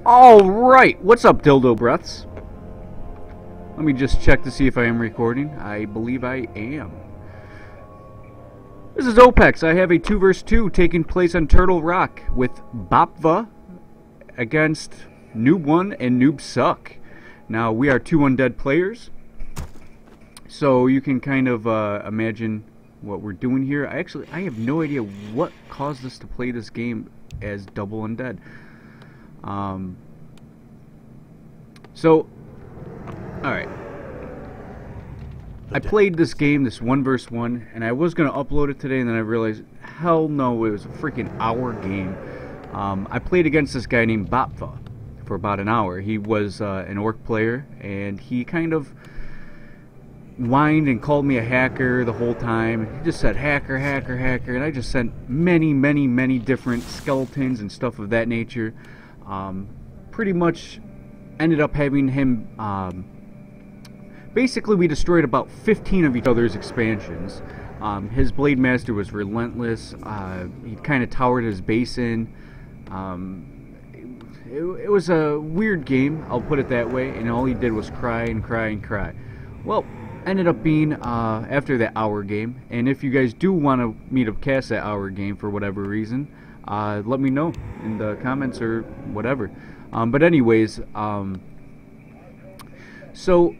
Alright, what's up, dildo breaths? Let me just check to see if I am recording. I believe I am. This is OPEX. I have a 2 vs 2 taking place on Turtle Rock with BOPVA against Noob 1 and Noob Suck. Now, we are 2 undead players, so you can kind of imagine what we're doing here. I have no idea what caused us to play this game as double undead. Alright. I played this game, this 1 vs 1, and I was going to upload it today, and then I realized, hell no, it was a freaking hour game. I played against this guy named BOPVA for about an hour. He was an orc player, and he kind of whined and called me a hacker the whole time. He just said hacker, hacker, hacker, and I just sent many different skeletons and stuff of that nature. Pretty much ended up having him, basically we destroyed about 15 of each other's expansions. His Blade Master was relentless. He kind of towered his base in. It was a weird game, I'll put it that way, and all he did was cry and cry and cry. Well, ended up being after that hour game, and if you guys do want me to cast that hour game for whatever reason, let me know in the comments or whatever. But anyways, so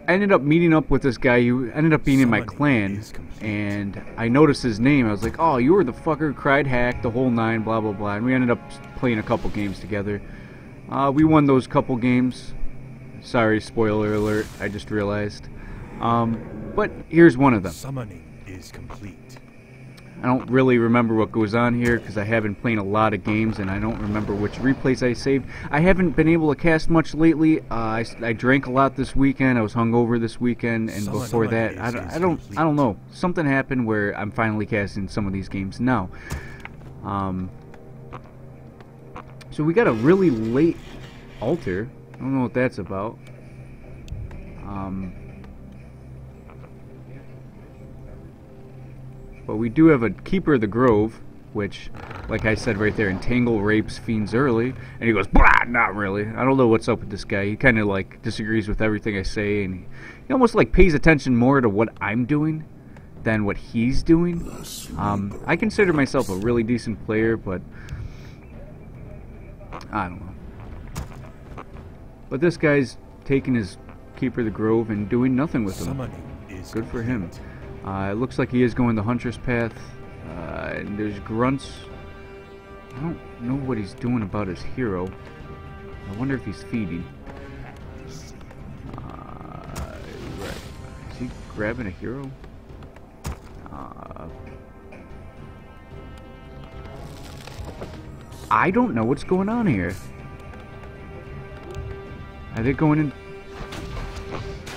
I ended up meeting up with this guy who ended up being in my clan, and I noticed his name. I was like, oh, you were the fucker who cried hack, the whole 9, blah blah blah, and we ended up playing a couple games together. We won those couple games. Sorry, spoiler alert, I just realized. But here's one of them. Summoning is complete. I don't really remember what goes on here because I haven't played a lot of games, and I don't remember which replays I saved. I haven't been able to cast much lately. I drank a lot this weekend. I was hungover this weekend, and before that, I don't know. Something happened where I'm finally casting some of these games now. So we got a really late altar. I don't know what that's about. But we do have a Keeper of the Grove, which, like I said right there, Entangle rapes fiends early. And he goes, blah, not really. I don't know what's up with this guy. He kind of like disagrees with everything I say, and he almost like pays attention more to what I'm doing than what he's doing. I consider myself a really decent player, but I don't know. But this guy's taking his Keeper of the Grove and doing nothing with him. Good for him. It looks like he is going the Huntress path, and there's grunts. I don't know what he's doing about his hero. I wonder if he's feeding. Right. Is he grabbing a hero? I don't know what's going on here. Are they going in?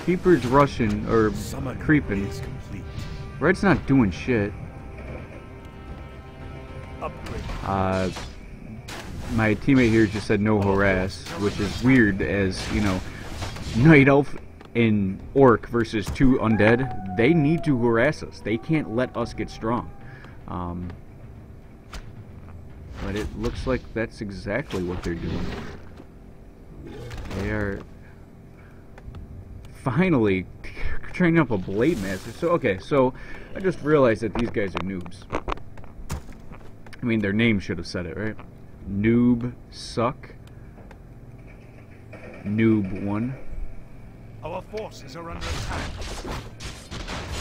Keeper's rushing, or creeping. Red's not doing shit. My teammate here just said no harass, which is weird as, you know, Night Elf and Orc versus 2 undead, they need to harass us. They can't let us get strong. But it looks like that's exactly what they're doing. They are finally training up a Blade Master. So, okay, so I just realized that these guys are noobs. I mean, their name should have said it, right? Noob Suck. Noob 1. Our forces are under attack.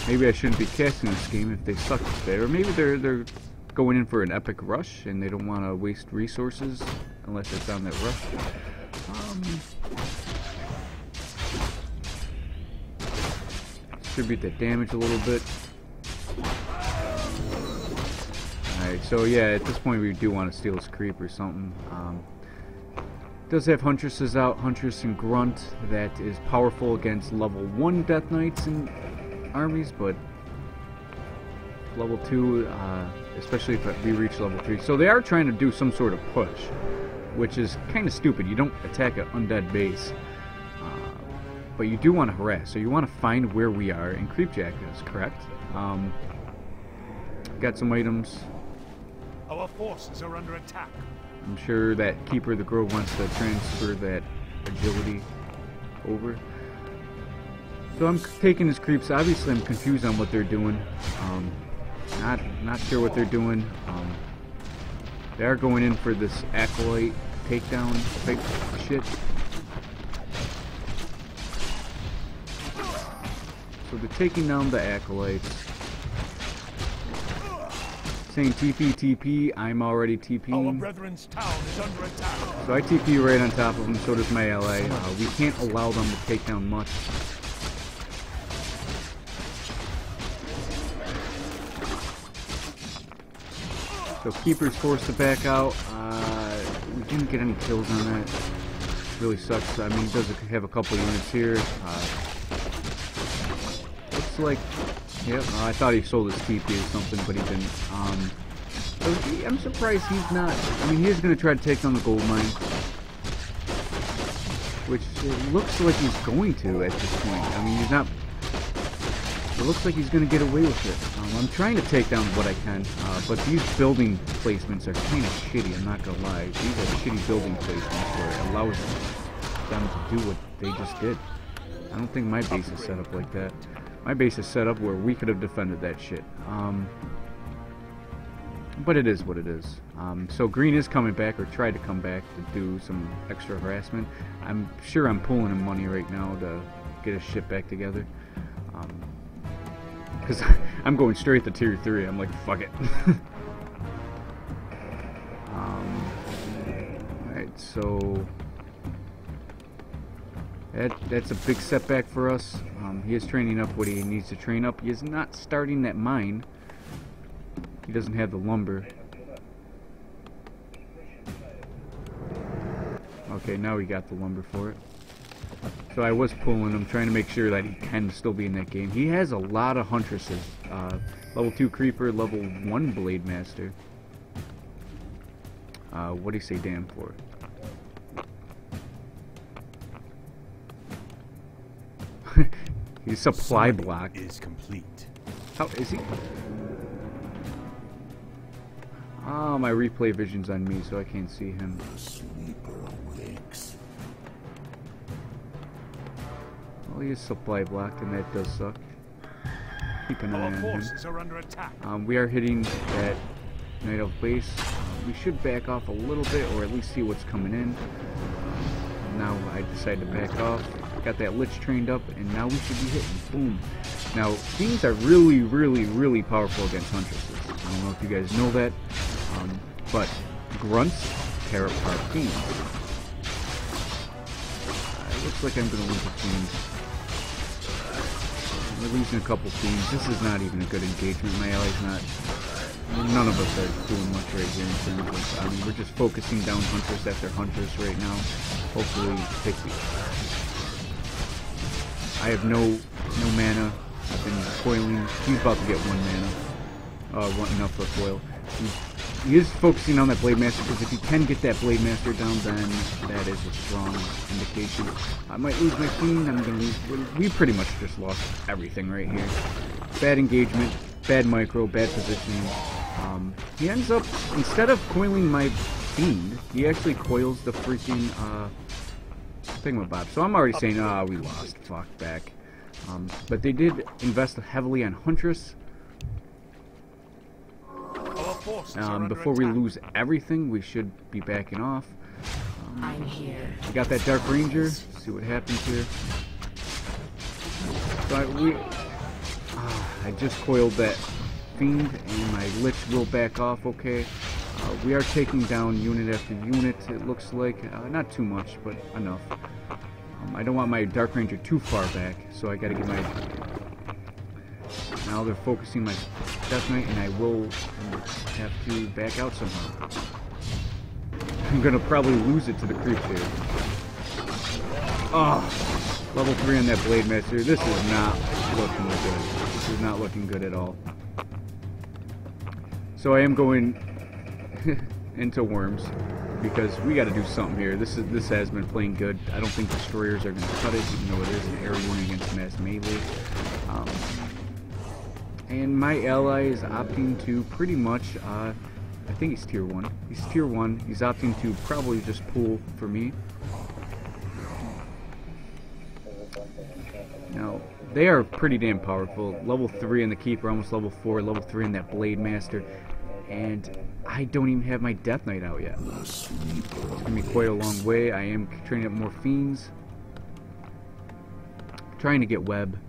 Maybe I shouldn't be casting this game if they suck there. Or maybe they're going in for an epic rush and they don't want to waste resources unless it's on that rush. Distribute that damage a little bit. Alright, so yeah, at this point we do want to steal his creep or something. Does have Huntresses out, Huntress and Grunt, that is powerful against level 1 Death Knights and armies, but level 2, especially if we reach level 3. So they are trying to do some sort of push, which is kind of stupid. You don't attack an undead base. But you do want to harass, so you want to find where we are and creepjack us, correct? Got some items. Our forces are under attack. I'm sure that Keeper of the Grove wants to transfer that agility over. So I'm taking his creeps. Obviously, I'm confused on what they're doing. Not sure what they're doing. They are going in for this acolyte takedown type shit. So they're taking down the acolytes. Saying TP, TP. I'm already TPing. Our brethren's town is under attack. So I TP right on top of them. So does my ally. We can't allow them to take down much. So Keeper's forced to back out. We didn't get any kills on that. Really sucks. I mean, he does have a couple units here. Looks like, yep. I thought he sold his TP or something, but he didn't. So I'm surprised he's not. I mean, he's going to try to take down the gold mine, which it looks like he's going to at this point. I mean, he's not. It looks like he's going to get away with it. I'm trying to take down what I can, but these building placements are kind of shitty, I'm not going to lie. These are shitty building placements where it allows them to do what they just did. I don't think my base is set up like that. My base is set up where we could have defended that shit. But it is what it is. So Green is coming back, or tried to come back to do some extra harassment. I'm sure I'm pulling him money right now to get his shit back together. Because I'm going straight to tier 3. I'm like, fuck it. Alright, so that's a big setback for us. He is training up what he needs to train up. He is not starting that mine. He doesn't have the lumber. Okay, now he got the lumber for it. So I was pulling him, trying to make sure that he can still be in that game. He has a lot of huntresses. Level 2 creeper, level 1 blade master. What do you say damn for? He's supply block. Is complete. How is he? Oh, my replay vision's on me, so I can't see him. Well, he is supply blocked, and that does suck. Keep an eye on him. Are under attack. We are hitting that Night Elf base. We should back off a little bit, or at least see what's coming in. Now I decide to back off. Got that Lich trained up, and now we should be hitting. Boom. Now, Fiends are really, really, really powerful against Huntresses. I don't know if you guys know that, but Grunts tear apart Fiends. It looks like I'm going to lose a Fiend. We're losing a couple Fiends. This is not even a good engagement. My ally's not. None of us are doing much right here in terms of. I mean, we're just focusing down Huntress after Huntress right now. Hopefully, take the. I have no mana. I've been coiling. He's about to get 1 mana. Enough for foil. He is focusing on that Blade Master, because if he can get that Blade Master down, then that is a strong indication. I might lose my Fiend. I'm gonna lose. We pretty much just lost everything right here. Bad engagement, bad micro, bad positioning. He ends up, instead of coiling my Fiend, he actually coils the freaking thingamabob. So I'm already saying, we lost. Fuck back. But they did invest heavily on Huntress. Before we lose everything, we should be backing off. I'm here. We got that Dark Ranger. Let's see what happens here. So I just coiled that Fiend, and my Lich will back off. Okay. We are taking down unit after unit. It looks like not too much, but enough. I don't want my Dark Ranger too far back, so I got to get my. Now they're focusing my Death Knight, and I will have to back out somehow. I'm gonna probably lose it to the creep here. Oh, level 3 on that Blade Master. This is not looking good. This is not looking good at all. So I am going into Worms, because we got to do something here. This has been playing good. I don't think Destroyers are going to cut it, even though it is an area warning against mass melee. And my ally is opting to pretty much I think he's tier 1. He's tier 1. He's opting to probably just pull for me. Now, they are pretty damn powerful. Level 3 in the Keeper, almost level 4, level 3 in that Blade Master. And I don't even have my Death Knight out yet. It's going to be quite a long way. I am training up more Fiends. Trying to get Web,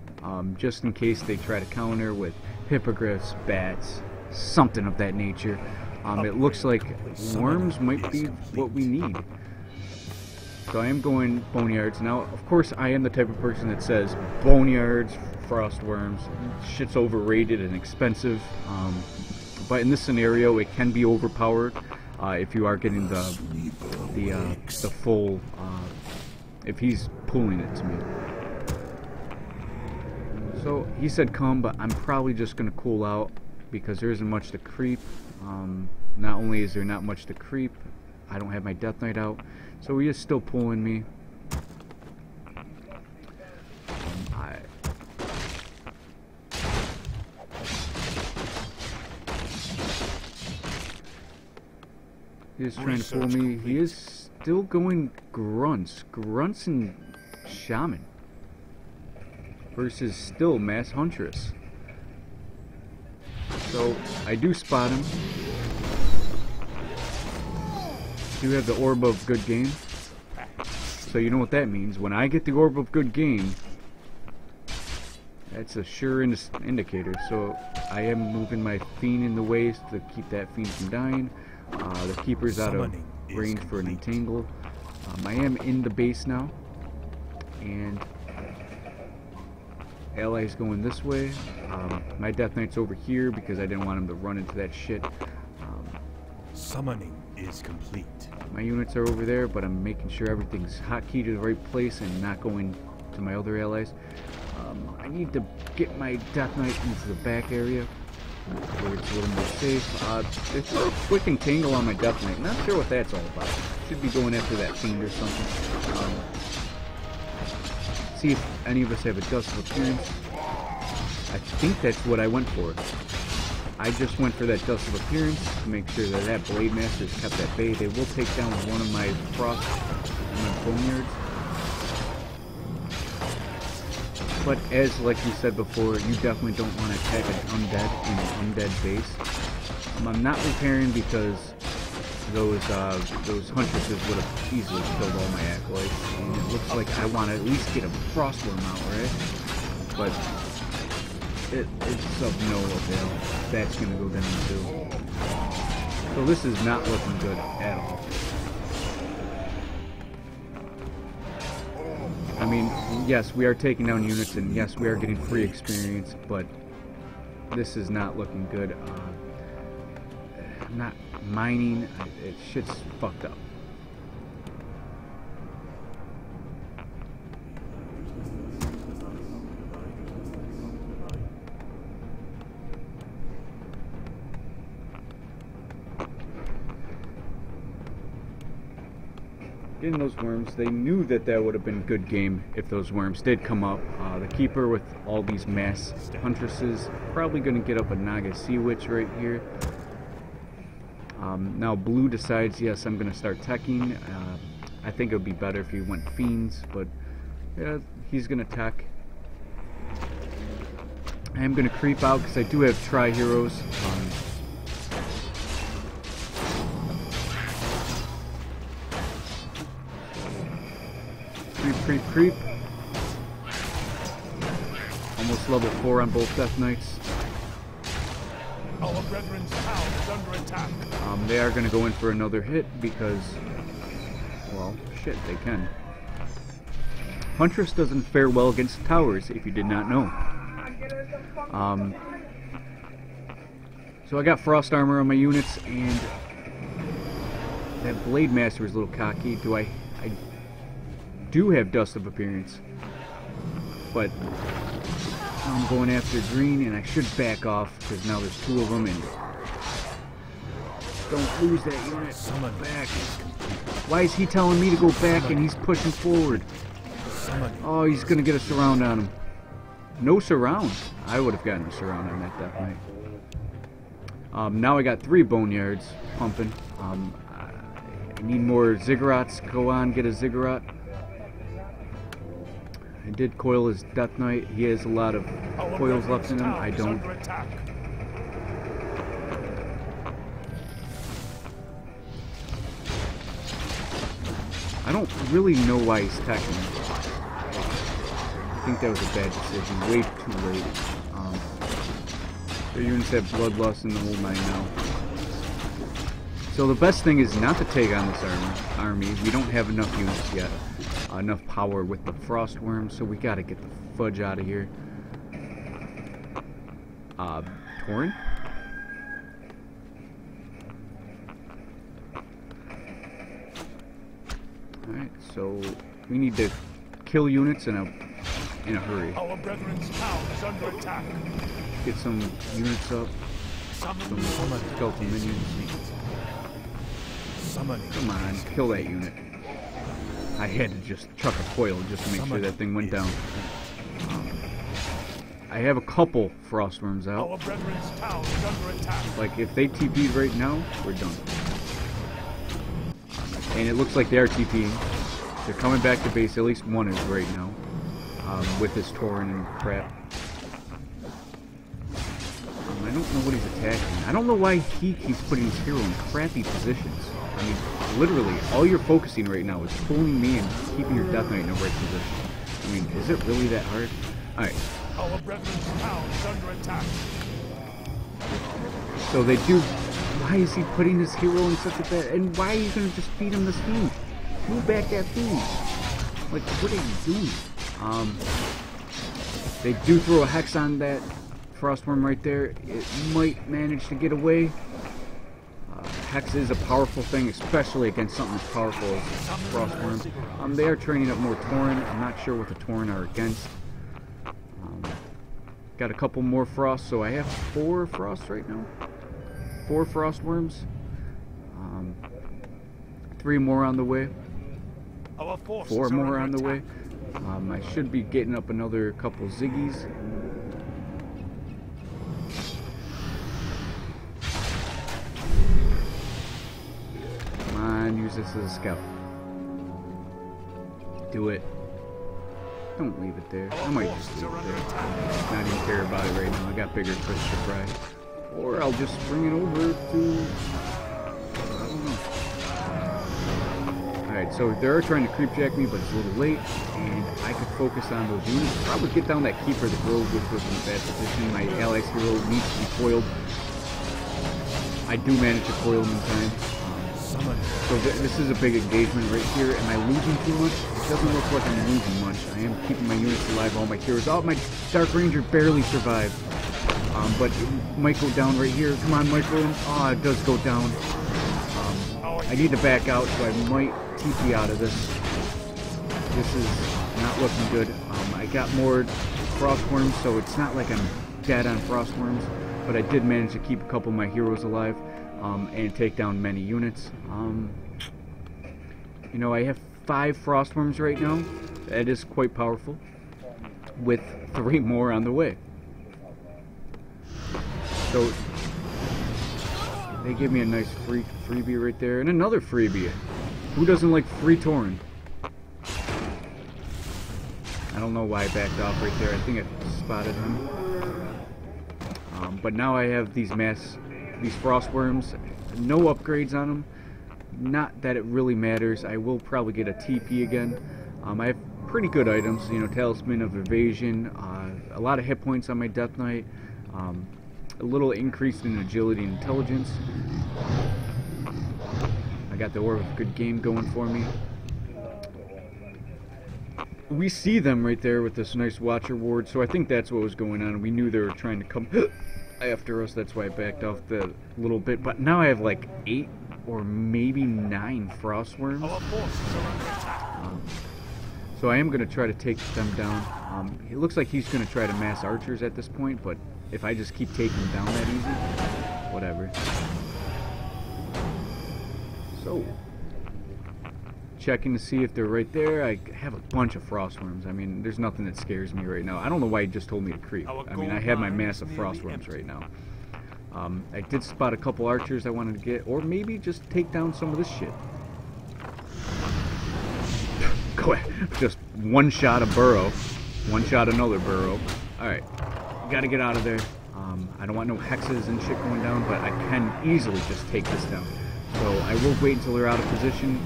just in case they try to counter with Hippogriffs, Bats, something of that nature. It looks like Worms might be what we need. So I am going Boneyards. Now, of course, I am the type of person that says Boneyards, Frost Worms, shit's overrated and expensive. But in this scenario, it can be overpowered if you are getting the full, if he's pulling it to me. So he said come, but I'm probably just going to cool out because there isn't much to creep. Not only is there not much to creep, I don't have my Death Knight out, so he is still pulling me. He is trying to pull me. He is still going Grunts. Grunts and Shaman. Versus still Mass Huntress. So, I do spot him. Do have the Orb of Good Game. So you know what that means. When I get the Orb of Good Game, that's a sure indicator. So I am moving my Fiend in the way to keep that Fiend from dying. The Keeper's out of range for an Entangle. I am in the base now. And Allies going this way. My Death Knight's over here because I didn't want him to run into that shit. Summoning is complete. My units are over there, but I'm making sure everything's hotkeyed to the right place and not going to my other allies. I need to get my Death Knight into the back area where it's a little more safe. It's a quick entangle on my Death Knight. Not sure what that's all about. Should be going after that Fiend or something. See if any of us have a Dust of Appearance. I think that's what I went for. I just went for that Dust of Appearance to make sure that that Blade Master is kept at bay. They will take down one of my Frost and my Boneyards. But as like we said before, you definitely don't want to attack an undead in an undead base. I'm not repairing because those Huntresses would have easily killed all my Acolytes. And it looks like I want to at least get a Frostworm out, right? But it's of no avail. That's going to go down too. So this is not looking good at all. I mean, yes, we are taking down units, and yes, we are getting free experience, but this is not looking good. I'm not mining. Shit's fucked up. Getting those worms, they knew that that would have been a good game if those worms did come up. The Keeper with all these Mass Huntresses, probably going to get up a Naga Sea Witch right here. Now Blue decides, yes, I'm going to start teching. I think it would be better if he went Fiends, but yeah, he's going to tech. I am going to creep out because I do have Tri-Heroes. Creep. Almost level 4 on both Death Knights. Our brethren's town is under attack. They are going to go in for another hit because, well, shit, they can. Huntress doesn't fare well against towers, if you did not know. So I got Frost Armor on my units, and that Blade Master is a little cocky. I do have Dust of Appearance, but I'm going after green, and I should back off because now there's two of them, and don't lose that unit. Back. Why is he telling me to go back and he's pushing forward? Oh, he's gonna get a surround on him. No surround. I would have gotten a surround on that Death Knight. Now I got 3 boneyards pumping. I need more ziggurats. Go on, get a ziggurat. I did coil his Death Knight. He has a lot of coils left in him. I don't. I don't really know why he's attacking me. I think that was a bad decision. Way too late. Their units have bloodlust in the whole 9 now. So the best thing is not to take on this army. We don't have enough units yet. Enough power with the frost worms, so we gotta get the fudge out of here. Torn? Alright, so we need to kill units in a hurry. Our brethren's town is under attack. Get some units up. Some skeleton minions. Come on, kill that unit. I had to just chuck a coil just to make sure that thing went down. I have a couple frost worms out. Our brethren's town is under attack. Like if they TP'd right now, we're done. And it looks like they are TPing. They're coming back to base. At least one is right now. With this Tauren and crap. I don't know what he's attacking. I don't know why he keeps putting his hero in crappy positions. I mean, literally, all you're focusing right now is fooling me and keeping your Death Knight in the right position. I mean, is it really that hard? Alright. Our brethren's town is under attack. So they do... Why is he putting his hero in such a bad... And why are you going to just feed him this food? Move back that food. Like, what are you doing? They do throw a hex on that frostworm right there. It might manage to get away. Hex is a powerful thing, especially against something as powerful as frostworm. They are training up more Tauren. I'm not sure what the Tauren are against. Got a couple more frost, so I have 4 frost right now. 4 frostworms. 3 more on the way. 4 more on the way. I should be getting up another couple Ziggies. Come on, use this as a scout. Do it. Don't leave it there. I might just leave it there. Not even care about it right now. I got bigger fish to fry. Or I'll just bring it over to... I don't know. Alright, so they're trying to creep jack me, but it's a little late. And I could focus on those units. Probably get down that Keeper of the Grove, which was in a bad position. My ally's hero needs to be foiled. I do manage to foil him in time. So this is a big engagement right here. Am I losing too much? It doesn't look like I'm losing much. I am keeping my units alive, all my heroes. Oh, my Dark Ranger barely survived. But it might go down right here. Come on, Michael. Oh, it does go down. I need to back out, so I might TP out of this. This is not looking good. I got more frostworms, so it's not like I'm dead on frostworms. But I did manage to keep a couple of my heroes alive. And take down many units. You know, I have 5 frostworms right now. That is quite powerful. With 3 more on the way. So they give me a nice freebie right there, and another freebie. Who doesn't like free Tauren? I don't know why I backed off right there. I think I spotted him. But now I have these frostworms, no upgrades on them. Not that it really matters. I will probably get a TP again. I have pretty good items, you know, Talisman of Evasion, a lot of hit points on my Death Knight, a little increase in agility and intelligence. I got the Orb of Good Game going for me. We see them right there with this nice Watcher Ward, so I think that's what was going on. We knew they were trying to come after us, that's why I backed off the little bit. But now I have like 8 or maybe 9 frostworms. So I am going to try to take them down. It looks like he's going to try to mass archers at this point, but if I just keep taking them down that easy, whatever. So, checking to see if they're right there. I have a bunch of frostworms. I mean, there's nothing that scares me right now. I don't know why he just told me to creep. I mean, I have my massive frostworms right now. I did spot a couple archers I wanted to get, or maybe just take down some of this shit. Go ahead. Just one shot a burrow. One shot another burrow. Alright. Gotta get out of there. I don't want no hexes and shit going down, but I can easily just take this down. So I will wait until they're out of position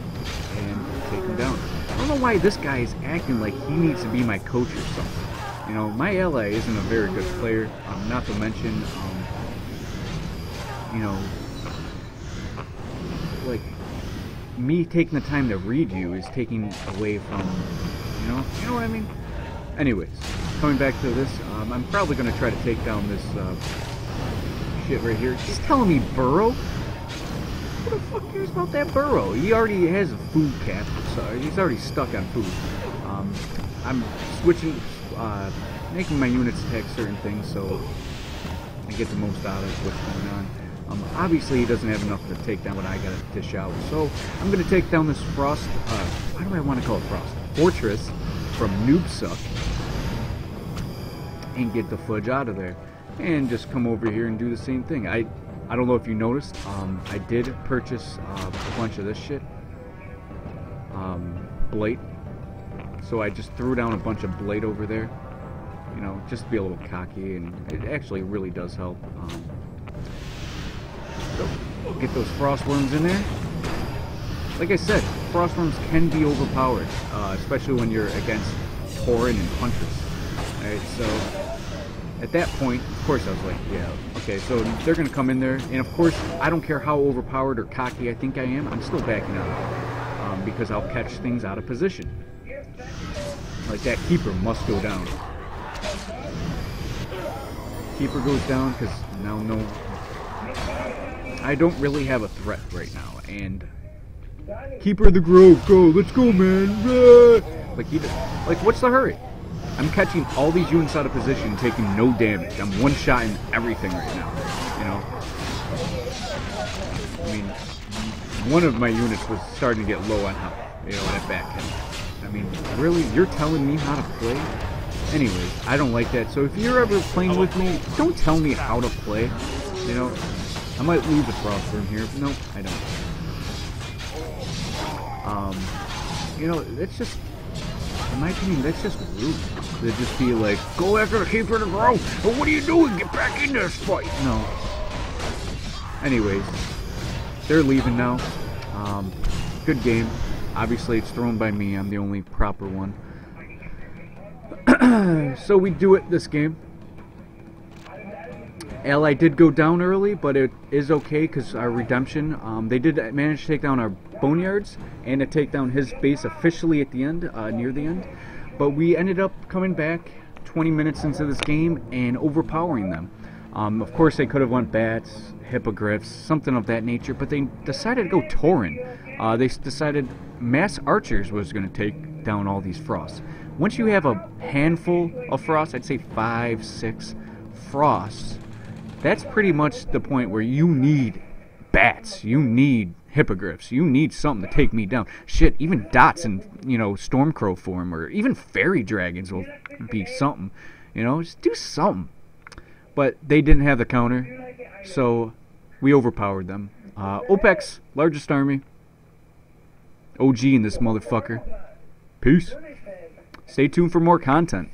and take them down. I don't know why this guy is acting like he needs to be my coach or something. You know, my ally isn't a very good player. Not to mention, you know, like, me taking the time to read you is taking away from, you know what I mean? Anyways, coming back to this, I'm probably going to try to take down this shit right here. He's telling me burrow? Who the fuck cares about that burrow? He already has a food cap, so he's already stuck on food. I'm switching, making my units attack certain things so I get the most out of what's going on. Obviously he doesn't have enough to take down what I gotta dish out, so I'm gonna take down this frost, why do I want to call it frost? Fortress from Noob Suck and get the fudge out of there and just come over here and do the same thing. I don't know if you noticed, I did purchase a bunch of this shit, blade, so I just threw down a bunch of blade over there, you know, just to be a little cocky, and it actually really does help. So get those frostworms in there. Like I said, frostworms can be overpowered, especially when you're against Tauren and Huntress. Alright, so at that point, of course I was like, yeah, okay, so they're going to come in there, and of course, I don't care how overpowered or cocky I think I am, I'm still backing out, because I'll catch things out of position. Like that keeper must go down. Keeper goes down, because now no... I don't really have a threat right now, and Keeper of the Grove, go, let's go, man. Like, what's the hurry? I'm catching all these units out of position, taking no damage. I'm one-shotting everything right now, you know? I mean, one of my units was starting to get low on health, you know, when I backed him. I mean, really? You're telling me how to play? Anyways, I don't like that, so if you're ever playing with me, don't tell me how to play, you know? I might leave the frostworm here. Nope, I don't. You know, that's just, in my opinion, that's just rude. To just be like, go after the Keeper of the Grove, but what are you doing? Get back in this fight. No. Anyways, they're leaving now. Good game. Obviously, it's thrown by me. I'm the only proper one. So we do it this game. Ally did go down early, but it is okay because our redemption, they did manage to take down our boneyards and to take down his base officially at the end, near the end. But we ended up coming back 20 minutes into this game and overpowering them. Of course, they could have went bats, hippogriffs, something of that nature, but they decided to go Tauren. They decided mass archers was going to take down all these frosts. Once you have a handful of frosts, I'd say 5, 6 frosts, that's pretty much the point where you need bats, you need hippogriffs, you need something to take me down. Shit, even dots in, you know, Stormcrow form, or even fairy dragons will be something. You know, just do something. But they didn't have the counter, so we overpowered them. OPEX, largest army. OG in this motherfucker. Peace. Stay tuned for more content.